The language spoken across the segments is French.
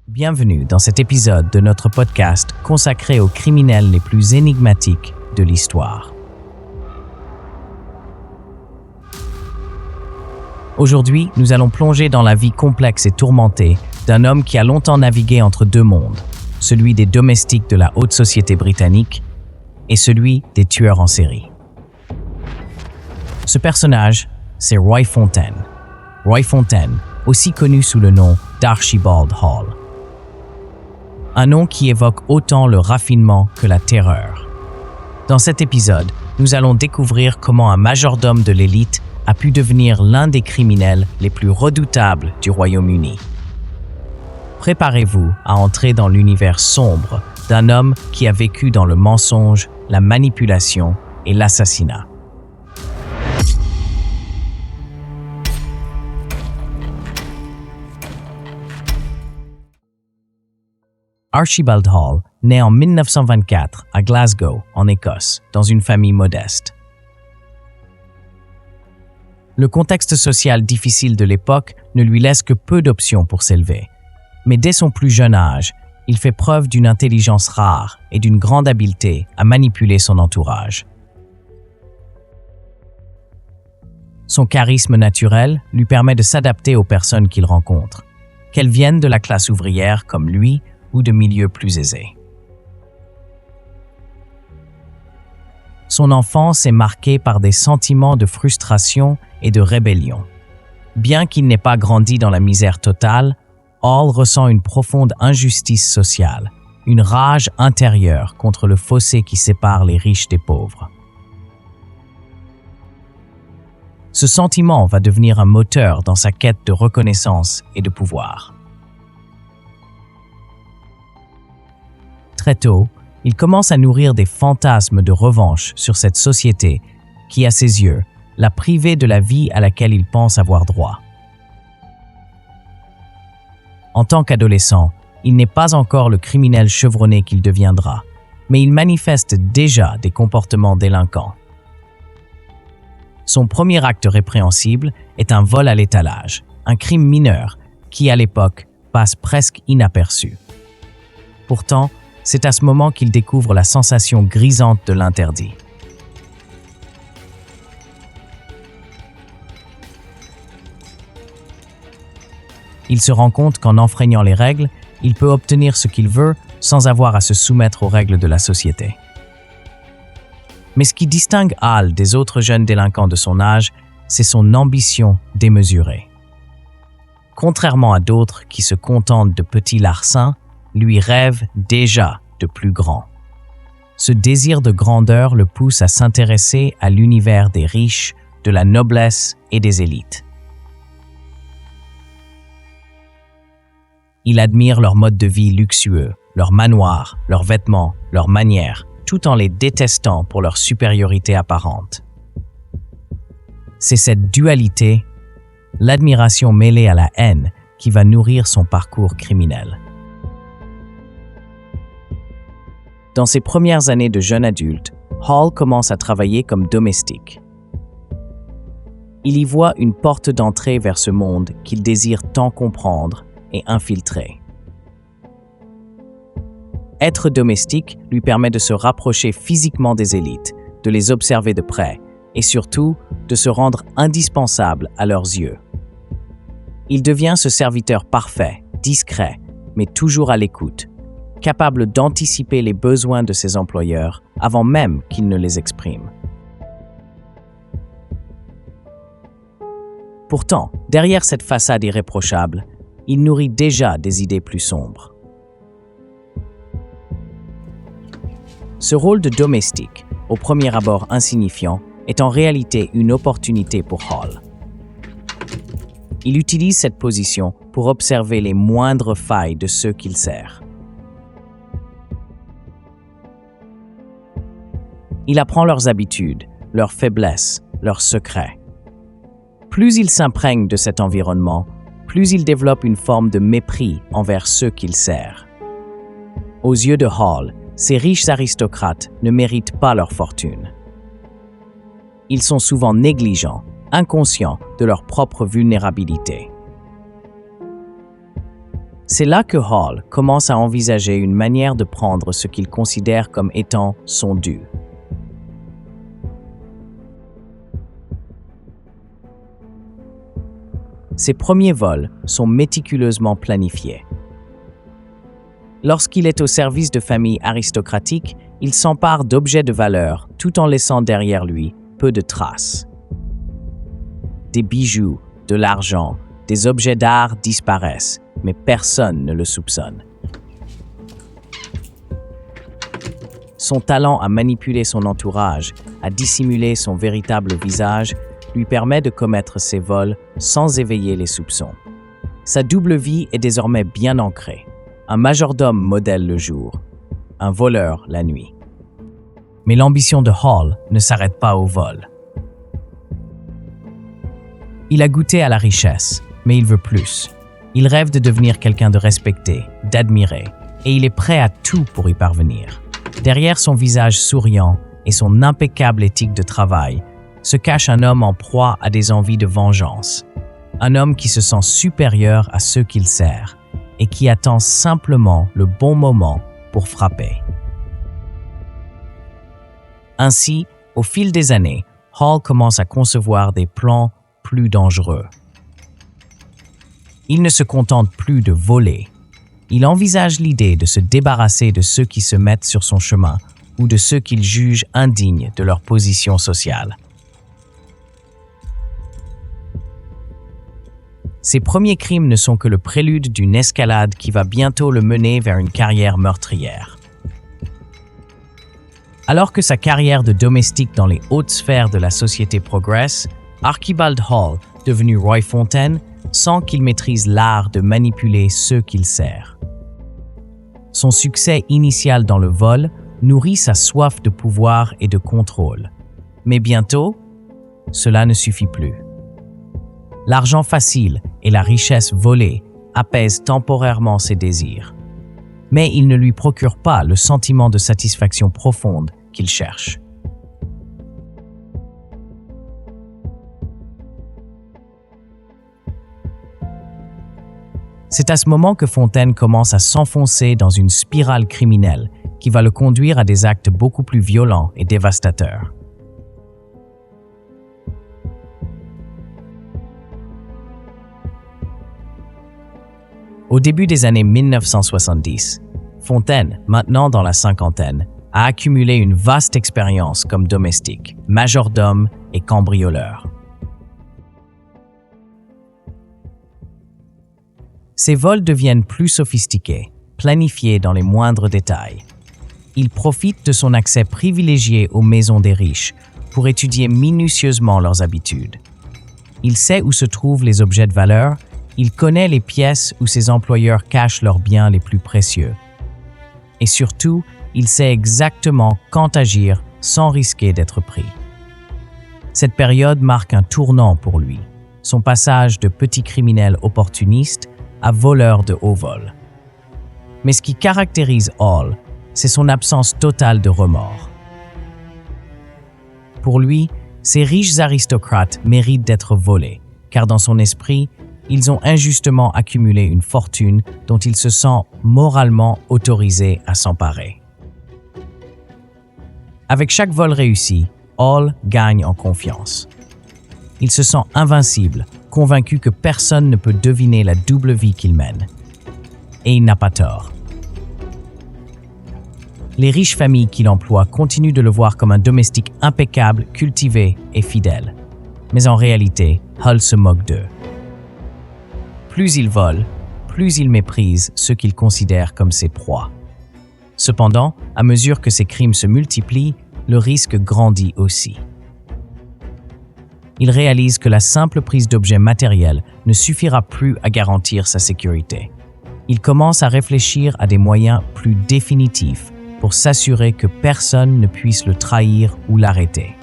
Bienvenue dans cet épisode de notre podcast consacré aux criminels les plus énigmatiques de l'histoire. Aujourd'hui, nous allons plonger dans la vie complexe et tourmentée d'un homme qui a longtemps navigué entre deux mondes, celui des domestiques de la haute société britannique et celui des tueurs en série. Ce personnage, c'est Roy Fontaine. Roy Fontaine, aussi connu sous le nom d'Archibald Hall. Un nom qui évoque autant le raffinement que la terreur. Dans cet épisode, nous allons découvrir comment un majordome de l'élite a pu devenir l'un des criminels les plus redoutables du Royaume-Uni. Préparez-vous à entrer dans l'univers sombre d'un homme qui a vécu dans le mensonge, la manipulation et l'assassinat. Archibald Hall naît en 1924 à Glasgow, en Écosse, dans une famille modeste. Le contexte social difficile de l'époque ne lui laisse que peu d'options pour s'élever. Mais dès son plus jeune âge, il fait preuve d'une intelligence rare et d'une grande habileté à manipuler son entourage. Son charisme naturel lui permet de s'adapter aux personnes qu'il rencontre, qu'elles viennent de la classe ouvrière comme lui ou de milieux plus aisés. Son enfance est marquée par des sentiments de frustration et de rébellion. Bien qu'il n'ait pas grandi dans la misère totale, Hall ressent une profonde injustice sociale, une rage intérieure contre le fossé qui sépare les riches des pauvres. Ce sentiment va devenir un moteur dans sa quête de reconnaissance et de pouvoir. Très tôt, il commence à nourrir des fantasmes de revanche sur cette société qui, à ses yeux, l'a privé de la vie à laquelle il pense avoir droit. En tant qu'adolescent, il n'est pas encore le criminel chevronné qu'il deviendra, mais il manifeste déjà des comportements délinquants. Son premier acte répréhensible est un vol à l'étalage, un crime mineur qui, à l'époque, passe presque inaperçu. Pourtant, c'est à ce moment qu'il découvre la sensation grisante de l'interdit. Il se rend compte qu'en enfreignant les règles, il peut obtenir ce qu'il veut sans avoir à se soumettre aux règles de la société. Mais ce qui distingue Hall des autres jeunes délinquants de son âge, c'est son ambition démesurée. Contrairement à d'autres qui se contentent de petits larcins, lui rêve déjà de plus grand. Ce désir de grandeur le pousse à s'intéresser à l'univers des riches, de la noblesse et des élites. Il admire leur mode de vie luxueux, leurs manoirs, leurs vêtements, leurs manières, tout en les détestant pour leur supériorité apparente. C'est cette dualité, l'admiration mêlée à la haine, qui va nourrir son parcours criminel. Dans ses premières années de jeune adulte, Hall commence à travailler comme domestique. Il y voit une porte d'entrée vers ce monde qu'il désire tant comprendre et infiltrer. Être domestique lui permet de se rapprocher physiquement des élites, de les observer de près et surtout de se rendre indispensable à leurs yeux. Il devient ce serviteur parfait, discret, mais toujours à l'écoute, capable d'anticiper les besoins de ses employeurs avant même qu'ils ne les expriment. Pourtant, derrière cette façade irréprochable, il nourrit déjà des idées plus sombres. Ce rôle de domestique, au premier abord insignifiant, est en réalité une opportunité pour Hall. Il utilise cette position pour observer les moindres failles de ceux qu'il sert. Il apprend leurs habitudes, leurs faiblesses, leurs secrets. Plus il s'imprègne de cet environnement, plus il développe une forme de mépris envers ceux qu'il sert. Aux yeux de Hall, ces riches aristocrates ne méritent pas leur fortune. Ils sont souvent négligents, inconscients de leur propre vulnérabilité. C'est là que Hall commence à envisager une manière de prendre ce qu'il considère comme étant son dû. Ses premiers vols sont méticuleusement planifiés. Lorsqu'il est au service de familles aristocratiques, il s'empare d'objets de valeur tout en laissant derrière lui peu de traces. Des bijoux, de l'argent, des objets d'art disparaissent, mais personne ne le soupçonne. Son talent à manipuler son entourage, à dissimuler son véritable visage, lui permet de commettre ses vols sans éveiller les soupçons. Sa double vie est désormais bien ancrée. Un majordome modèle le jour, un voleur la nuit. Mais l'ambition de Hall ne s'arrête pas au vol. Il a goûté à la richesse, mais il veut plus. Il rêve de devenir quelqu'un de respecté, d'admiré, et il est prêt à tout pour y parvenir. Derrière son visage souriant et son impeccable éthique de travail, se cache un homme en proie à des envies de vengeance. Un homme qui se sent supérieur à ceux qu'il sert et qui attend simplement le bon moment pour frapper. Ainsi, au fil des années, Hall commence à concevoir des plans plus dangereux. Il ne se contente plus de voler. Il envisage l'idée de se débarrasser de ceux qui se mettent sur son chemin ou de ceux qu'il juge indignes de leur position sociale. Ses premiers crimes ne sont que le prélude d'une escalade qui va bientôt le mener vers une carrière meurtrière. Alors que sa carrière de domestique dans les hautes sphères de la société progresse, Archibald Hall, devenu Roy Fontaine, sent qu'il maîtrise l'art de manipuler ceux qu'il sert. Son succès initial dans le vol nourrit sa soif de pouvoir et de contrôle. Mais bientôt, cela ne suffit plus. L'argent facile et la richesse volée apaisent temporairement ses désirs. Mais ils ne lui procurent pas le sentiment de satisfaction profonde qu'il cherche. C'est à ce moment que Fontaine commence à s'enfoncer dans une spirale criminelle qui va le conduire à des actes beaucoup plus violents et dévastateurs. Au début des années 1970, Fontaine, maintenant dans la cinquantaine, a accumulé une vaste expérience comme domestique, majordome et cambrioleur. Ses vols deviennent plus sophistiqués, planifiés dans les moindres détails. Il profite de son accès privilégié aux maisons des riches pour étudier minutieusement leurs habitudes. Il sait où se trouvent les objets de valeur. Il connaît les pièces où ses employeurs cachent leurs biens les plus précieux. Et surtout, il sait exactement quand agir sans risquer d'être pris. Cette période marque un tournant pour lui, son passage de petit criminel opportuniste à voleur de haut vol. Mais ce qui caractérise Hall, c'est son absence totale de remords. Pour lui, ces riches aristocrates méritent d'être volés, car dans son esprit, ils ont injustement accumulé une fortune dont il se sent moralement autorisé à s'emparer. Avec chaque vol réussi, Hall gagne en confiance. Il se sent invincible, convaincu que personne ne peut deviner la double vie qu'il mène. Et il n'a pas tort. Les riches familles qu'il emploie continuent de le voir comme un domestique impeccable, cultivé et fidèle. Mais en réalité, Hall se moque d'eux. Plus il vole, plus il méprise ceux qu'il considère comme ses proies. Cependant, à mesure que ses crimes se multiplient, le risque grandit aussi. Il réalise que la simple prise d'objets matériels ne suffira plus à garantir sa sécurité. Il commence à réfléchir à des moyens plus définitifs pour s'assurer que personne ne puisse le trahir ou l'arrêter.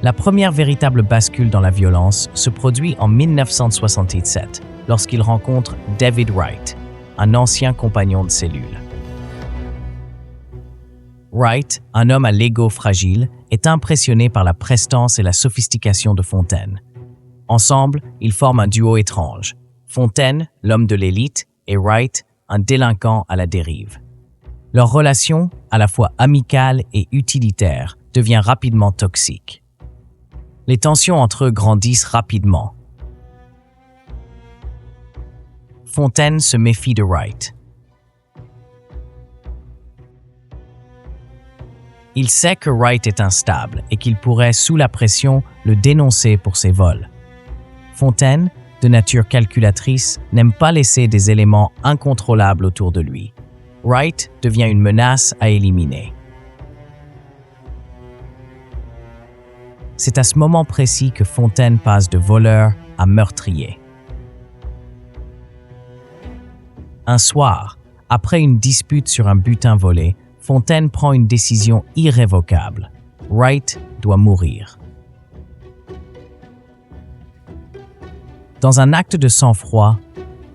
La première véritable bascule dans la violence se produit en 1977, lorsqu'il rencontre David Wright, un ancien compagnon de cellule. Wright, un homme à l'ego fragile, est impressionné par la prestance et la sophistication de Fontaine. Ensemble, ils forment un duo étrange. Fontaine, l'homme de l'élite, et Wright, un délinquant à la dérive. Leur relation, à la fois amicale et utilitaire, devient rapidement toxique. Les tensions entre eux grandissent rapidement. Fontaine se méfie de Wright. Il sait que Wright est instable et qu'il pourrait, sous la pression, le dénoncer pour ses vols. Fontaine, de nature calculatrice, n'aime pas laisser des éléments incontrôlables autour de lui. Wright devient une menace à éliminer. C'est à ce moment précis que Fontaine passe de voleur à meurtrier. Un soir, après une dispute sur un butin volé, Fontaine prend une décision irrévocable. Wright doit mourir. Dans un acte de sang-froid,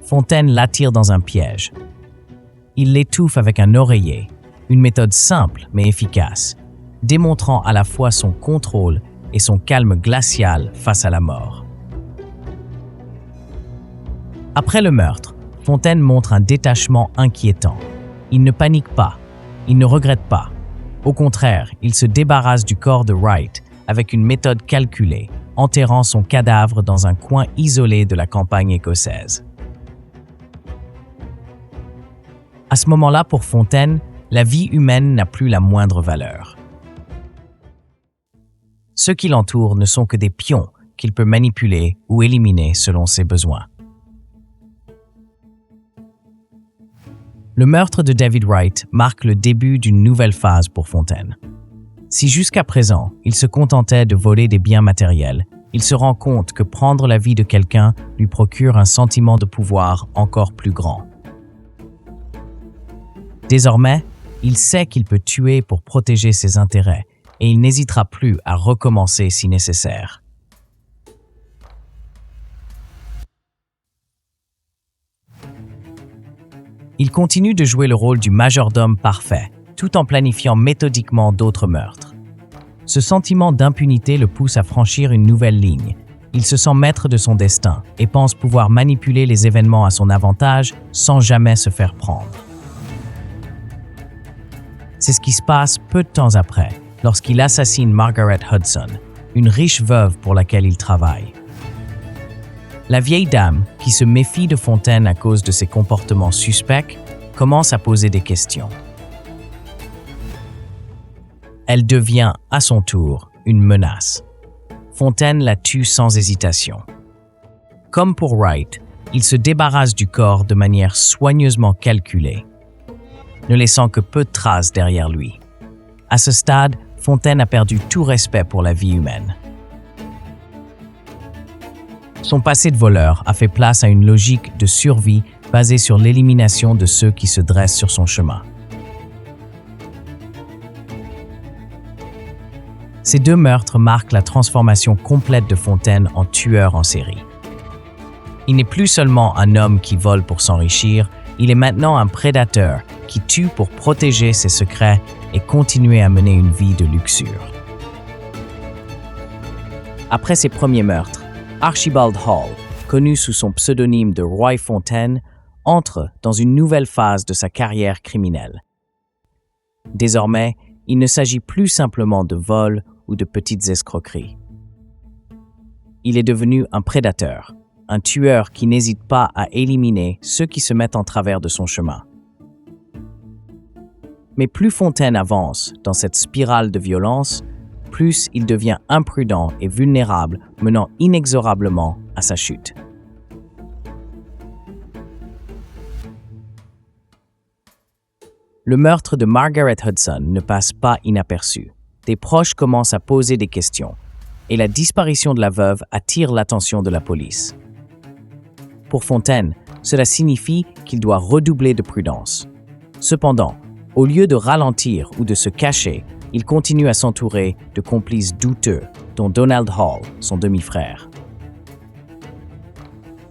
Fontaine l'attire dans un piège. Il l'étouffe avec un oreiller, une méthode simple mais efficace, démontrant à la fois son contrôle et son calme glacial face à la mort. Après le meurtre, Fontaine montre un détachement inquiétant. Il ne panique pas, il ne regrette pas. Au contraire, il se débarrasse du corps de Wright avec une méthode calculée, enterrant son cadavre dans un coin isolé de la campagne écossaise. À ce moment-là, pour Fontaine, la vie humaine n'a plus la moindre valeur. Ceux qui l'entourent ne sont que des pions qu'il peut manipuler ou éliminer selon ses besoins. Le meurtre de David Wright marque le début d'une nouvelle phase pour Fontaine. Si jusqu'à présent, il se contentait de voler des biens matériels, il se rend compte que prendre la vie de quelqu'un lui procure un sentiment de pouvoir encore plus grand. Désormais, il sait qu'il peut tuer pour protéger ses intérêts et il n'hésitera plus à recommencer si nécessaire. Il continue de jouer le rôle du majordome parfait, tout en planifiant méthodiquement d'autres meurtres. Ce sentiment d'impunité le pousse à franchir une nouvelle ligne. Il se sent maître de son destin et pense pouvoir manipuler les événements à son avantage sans jamais se faire prendre. C'est ce qui se passe peu de temps après, lorsqu'il assassine Margaret Hudson, une riche veuve pour laquelle il travaille. La vieille dame, qui se méfie de Fontaine à cause de ses comportements suspects, commence à poser des questions. Elle devient, à son tour, une menace. Fontaine la tue sans hésitation. Comme pour Wright, il se débarrasse du corps de manière soigneusement calculée, ne laissant que peu de traces derrière lui. À ce stade, Fontaine a perdu tout respect pour la vie humaine. Son passé de voleur a fait place à une logique de survie basée sur l'élimination de ceux qui se dressent sur son chemin. Ces deux meurtres marquent la transformation complète de Fontaine en tueur en série. Il n'est plus seulement un homme qui vole pour s'enrichir, il est maintenant un prédateur qui tue pour protéger ses secrets et continuer à mener une vie de luxure. Après ses premiers meurtres, Archibald Hall, connu sous son pseudonyme de Roy Fontaine, entre dans une nouvelle phase de sa carrière criminelle. Désormais, il ne s'agit plus simplement de vol ou de petites escroqueries. Il est devenu un prédateur, un tueur qui n'hésite pas à éliminer ceux qui se mettent en travers de son chemin. Mais plus Fontaine avance dans cette spirale de violence, plus il devient imprudent et vulnérable, menant inexorablement à sa chute. Le meurtre de Margaret Hudson ne passe pas inaperçu. Des proches commencent à poser des questions, et la disparition de la veuve attire l'attention de la police. Pour Fontaine, cela signifie qu'il doit redoubler de prudence. Cependant, au lieu de ralentir ou de se cacher, il continue à s'entourer de complices douteux, dont Donald Hall, son demi-frère.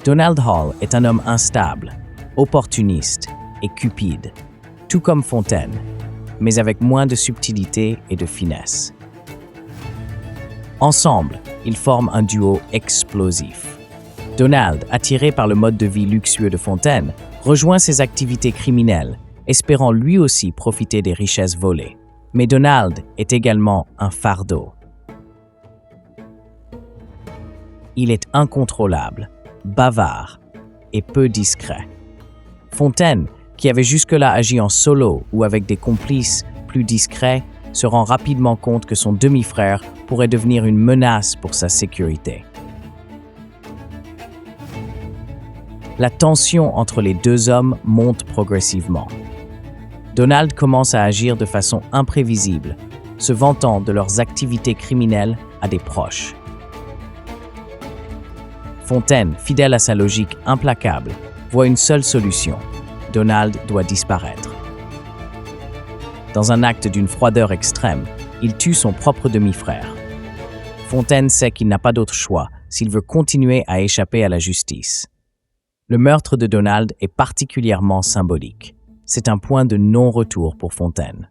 Donald Hall est un homme instable, opportuniste et cupide, tout comme Fontaine, mais avec moins de subtilité et de finesse. Ensemble, ils forment un duo explosif. Donald, attiré par le mode de vie luxueux de Fontaine, rejoint ses activités criminelles, espérant lui aussi profiter des richesses volées. Mais Donald est également un fardeau. Il est incontrôlable, bavard et peu discret. Fontaine, qui avait jusque-là agi en solo ou avec des complices plus discrets, se rend rapidement compte que son demi-frère pourrait devenir une menace pour sa sécurité. La tension entre les deux hommes monte progressivement. Donald commence à agir de façon imprévisible, se vantant de leurs activités criminelles à des proches. Fontaine, fidèle à sa logique implacable, voit une seule solution. Donald doit disparaître. Dans un acte d'une froideur extrême, il tue son propre demi-frère. Fontaine sait qu'il n'a pas d'autre choix s'il veut continuer à échapper à la justice. Le meurtre de Donald est particulièrement symbolique. C'est un point de non-retour pour Fontaine.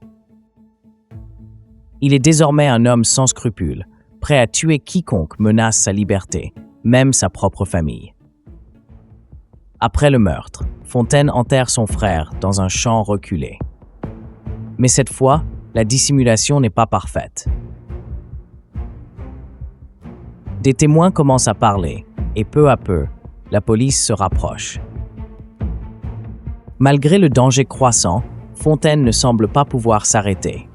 Il est désormais un homme sans scrupules, prêt à tuer quiconque menace sa liberté, même sa propre famille. Après le meurtre, Fontaine enterre son frère dans un champ reculé. Mais cette fois, la dissimulation n'est pas parfaite. Des témoins commencent à parler, et peu à peu, la police se rapproche. Malgré le danger croissant, Fontaine ne semble pas pouvoir s'arrêter.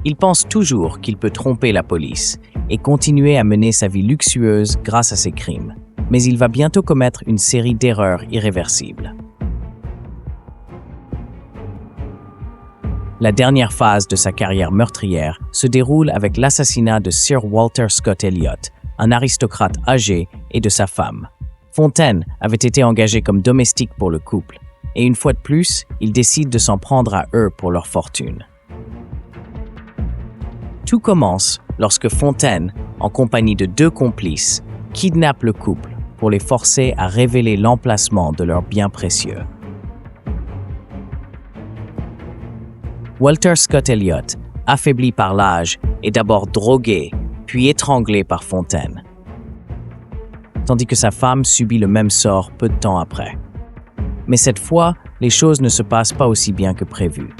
Il pense toujours qu'il peut tromper la police et continuer à mener sa vie luxueuse grâce à ses crimes, mais il va bientôt commettre une série d'erreurs irréversibles. La dernière phase de sa carrière meurtrière se déroule avec l'assassinat de Sir Walter Scott Elliot, un aristocrate âgé, et de sa femme. Fontaine avait été engagé comme domestique pour le couple, et une fois de plus, il décide de s'en prendre à eux pour leur fortune. Tout commence lorsque Fontaine, en compagnie de 2 complices, kidnappe le couple pour les forcer à révéler l'emplacement de leurs biens précieux. Walter Scott Elliot, affaibli par l'âge, est d'abord drogué, puis étranglé par Fontaine, tandis que sa femme subit le même sort peu de temps après. Mais cette fois, les choses ne se passent pas aussi bien que prévu.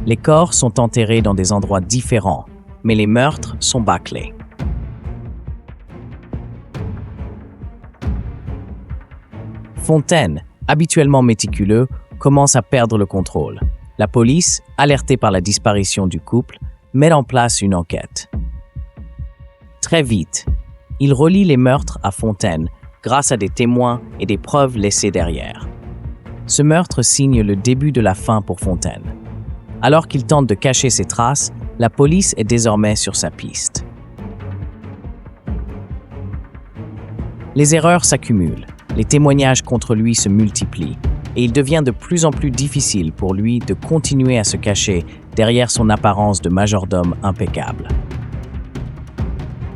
Les corps sont enterrés dans des endroits différents, mais les meurtres sont bâclés. Fontaine, habituellement méticuleux, commence à perdre le contrôle. La police, alertée par la disparition du couple, met en place une enquête. Très vite, il relie les meurtres à Fontaine grâce à des témoins et des preuves laissées derrière. Ce meurtre signe le début de la fin pour Fontaine. Alors qu'il tente de cacher ses traces, la police est désormais sur sa piste. Les erreurs s'accumulent, les témoignages contre lui se multiplient, et il devient de plus en plus difficile pour lui de continuer à se cacher derrière son apparence de majordome impeccable.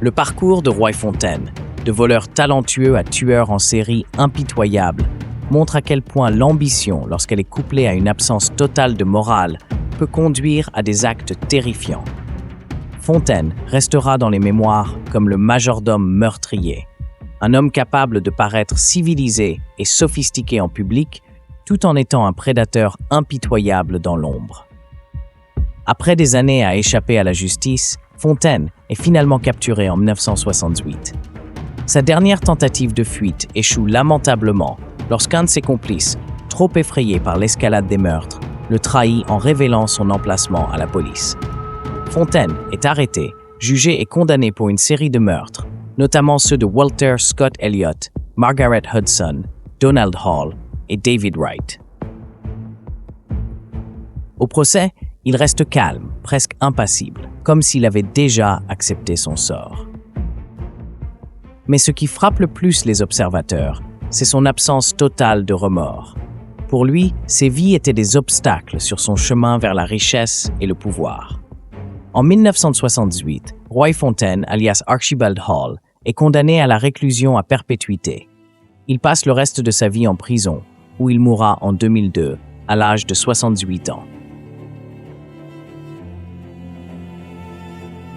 Le parcours de Roy Fontaine, de voleur talentueux à tueur en série impitoyable, montre à quel point l'ambition, lorsqu'elle est couplée à une absence totale de morale, peut conduire à des actes terrifiants. Fontaine restera dans les mémoires comme le majordome meurtrier, un homme capable de paraître civilisé et sophistiqué en public, tout en étant un prédateur impitoyable dans l'ombre. Après des années à échapper à la justice, Fontaine est finalement capturé en 1968. Sa dernière tentative de fuite échoue lamentablement lorsqu'un de ses complices, trop effrayé par l'escalade des meurtres, le trahit en révélant son emplacement à la police. Fontaine est arrêté, jugé et condamné pour une série de meurtres, notamment ceux de Walter Scott Elliot, Margaret Hudson, Donald Hall et David Wright. Au procès, il reste calme, presque impassible, comme s'il avait déjà accepté son sort. Mais ce qui frappe le plus les observateurs, c'est son absence totale de remords. Pour lui, ses vies étaient des obstacles sur son chemin vers la richesse et le pouvoir. En 1978, Roy Fontaine, alias Archibald Hall, est condamné à la réclusion à perpétuité. Il passe le reste de sa vie en prison, où il mourra en 2002, à l'âge de 78 ans.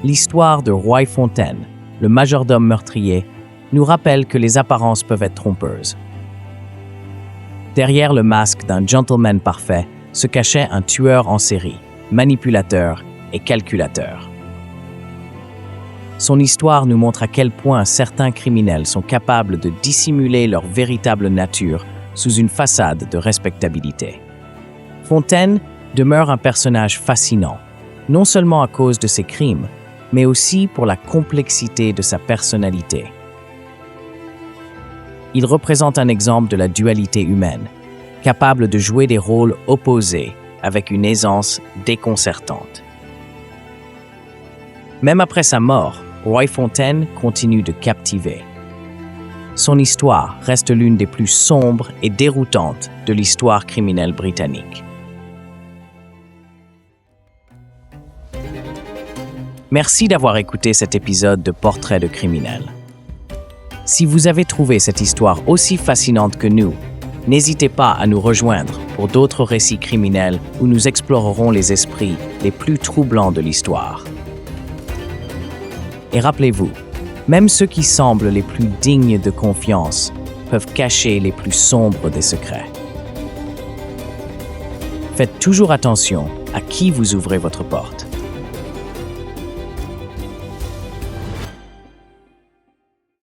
l'histoire de Roy Fontaine, le majordome meurtrier, nous rappelle que les apparences peuvent être trompeuses. Derrière le masque d'un gentleman parfait se cachait un tueur en série, manipulateur et calculateur. Son histoire nous montre à quel point certains criminels sont capables de dissimuler leur véritable nature sous une façade de respectabilité. Fontaine demeure un personnage fascinant, non seulement à cause de ses crimes, mais aussi pour la complexité de sa personnalité. Il représente un exemple de la dualité humaine, capable de jouer des rôles opposés avec une aisance déconcertante. Même après sa mort, Roy Fontaine continue de captiver. Son histoire reste l'une des plus sombres et déroutantes de l'histoire criminelle britannique. Merci d'avoir écouté cet épisode de Portrait de criminel. Si vous avez trouvé cette histoire aussi fascinante que nous, n'hésitez pas à nous rejoindre pour d'autres récits criminels où nous explorerons les esprits les plus troublants de l'histoire. Et rappelez-vous, même ceux qui semblent les plus dignes de confiance peuvent cacher les plus sombres des secrets. Faites toujours attention à qui vous ouvrez votre porte.